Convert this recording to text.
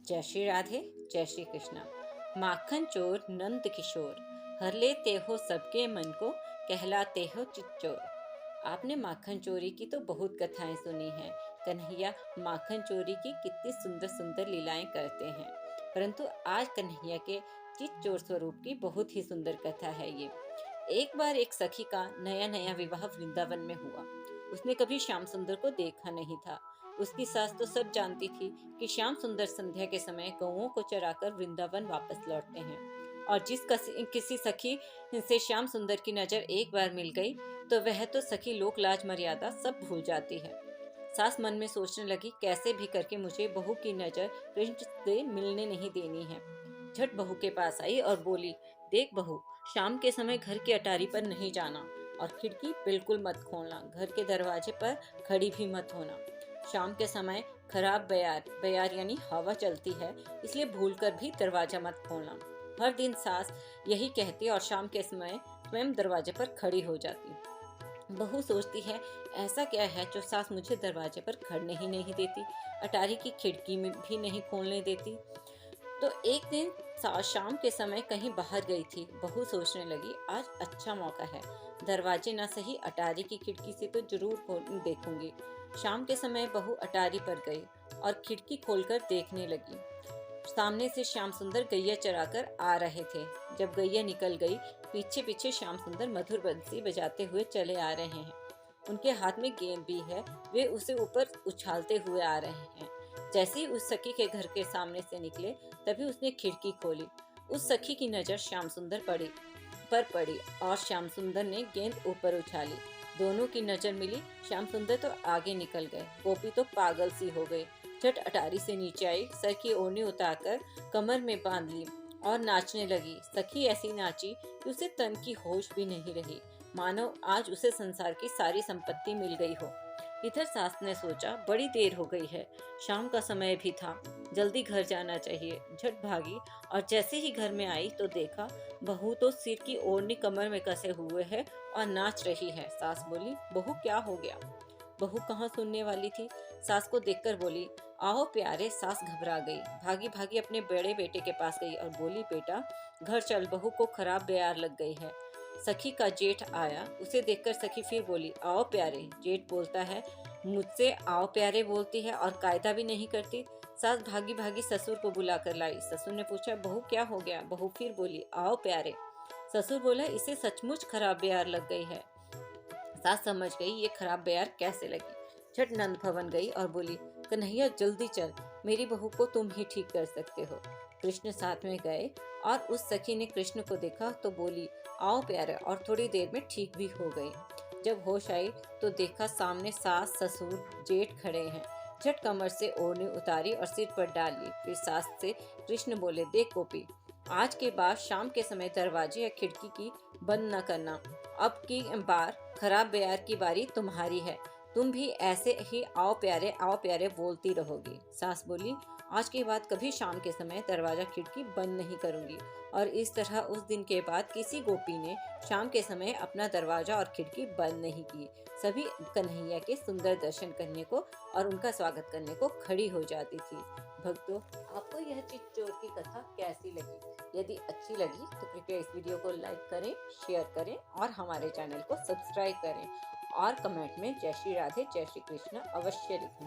जय श्री राधे, जय श्री कृष्णा। माखन चोर नंद किशोर, हर लेते हो सबके मन को, कहलाते हो चिच्चोर। आपने माखन चोरी की तो बहुत कथाएं सुनी हैं। कन्हैया माखन चोरी की कितनी सुंदर सुंदर लीलाएं करते हैं, परंतु आज कन्हैया के चिच्चोर स्वरूप की बहुत ही सुंदर कथा है ये। एक बार एक सखी का नया नया विवाह वृंदावन में हुआ। उसने कभी श्याम सुंदर को देखा नहीं था। उसकी सास तो सब जानती थी कि श्याम सुंदर संध्या के समय गौओं को चराकर वृंदावन वापस लौटते हैं, और किसी सखी से श्याम सुंदर की नजर एक बार मिल गई तो वह तो सखी लोक लाज मर्यादा सब भूल जाती है। सास मन में सोचने लगी, कैसे भी करके मुझे बहू की नजर कृष्ण से मिलने नहीं देनी है। झट बहू के पास आई और बोली, देख बहू, शाम के समय घर की अटारी पर नहीं जाना और खिड़की बिल्कुल मत खोलना। घर के दरवाजे पर खड़ी भी मत होना। शाम के समय खराब बयार यानी हवा चलती है, इसलिए भूलकर भी दरवाजा मत खोलना। हर दिन सास यही कहती और शाम के समय स्वयं दरवाजे पर खड़ी हो जाती। बहू सोचती है, ऐसा क्या है जो सास मुझे दरवाजे पर खड़ने ही नहीं देती, अटारी की खिड़की में भी नहीं खोलने देती। तो एक दिन शाम के समय कहीं बाहर गई थी। बहू सोचने लगी, आज अच्छा मौका है, दरवाजे ना सही अटारी की खिड़की से तो जरूर देखूंगी। शाम के समय बहू अटारी पर गई और खिड़की खोलकर देखने लगी। सामने से श्याम सुंदर गैया चराकर आ रहे थे। जब गैया निकल गई, पीछे पीछे श्याम सुंदर मधुर बंसी बजाते हुए चले आ रहे हैं। उनके हाथ में गेंद भी है, वे उसे ऊपर उछालते हुए आ रहे हैं। जैसे ही उस सखी के घर के सामने से निकले, तभी उसने खिड़की खोली। उस सखी की नजर श्याम सुंदर पर पड़ी और श्याम सुंदर ने गेंद ऊपर उछाली। दोनों की नजर मिली। श्याम सुंदर तो आगे निकल गए, गोपी तो पागल सी हो गई। झट अटारी से नीचे आई, सर की ओढ़नी उतारकर कमर में बांध ली और नाचने लगी। सखी ऐसी नाची कि उसे तन की होश भी नहीं रही, मानो आज उसे संसार की सारी संपत्ति मिल गई हो। इधर सास ने सोचा, बड़ी देर हो गई है, शाम का समय भी था, जल्दी घर जाना चाहिए। झट भागी और जैसे ही घर में आई तो देखा बहू तो सिर की ओढ़नी कमर में कसे हुए है और नाच रही है। सास बोली, बहू क्या हो गया? बहू कहाँ सुनने वाली थी, सास को देखकर बोली, आओ प्यारे। सास घबरा गई, भागी भागी अपने बड़े बेटे के पास गई और बोली, बेटा घर चल, बहू को खराब बेयार लग गई है। सखी का जेठ आया, उसे देखकर सखी फिर बोली, आओ प्यारे। जेठ बोलता है, मुझसे आओ प्यारे बोलती है और कायदा भी नहीं करती। सास भागी भागी ससुर को बुला कर लाई। ससुर ने पूछा, बहू क्या हो गया? बहू फिर बोली, आओ प्यारे। ससुर बोला, इसे सचमुच खराब बेयार लग गई है। सास समझ गई ये खराब बेयार कैसे लगी। झट नंद भवन गई और बोली, कन्हैया जल्दी चल, मेरी बहू को तुम ही ठीक कर सकते हो। कृष्ण साथ में गए और उस सखी ने कृष्ण को देखा तो बोली, आओ प्यारे, और थोड़ी देर में ठीक भी हो गई। जब होश आई तो देखा सामने सास ससुर जेठ खड़े हैं। झट कमर से ओढ़नी उतारी और सिर पर डाल ली। फिर सास से कृष्ण बोले, देख गोपी, आज के बाद शाम के समय दरवाजे या खिड़की की बंद न करना। अब की बार खराब बेयार की बारी तुम्हारी है, तुम भी ऐसे ही आओ प्यारे बोलती रहोगी। सास बोली, आज के बाद कभी शाम के समय दरवाजा खिड़की बंद नहीं करूंगी। और इस तरह उस दिन के बाद किसी गोपी ने शाम के समय अपना दरवाजा और खिड़की बंद नहीं की। सभी कन्हैया के सुंदर दर्शन करने को और उनका स्वागत करने को खड़ी हो जाती थी। भक्तों, आपको यह चिच्चोर की कथा कैसी लगी? यदि अच्छी लगी तो कृपया इस वीडियो को लाइक करें, शेयर करें और हमारे चैनल को सब्सक्राइब करें और कमेंट में जय श्री राधे, जय श्री कृष्ण अवश्य लिखें।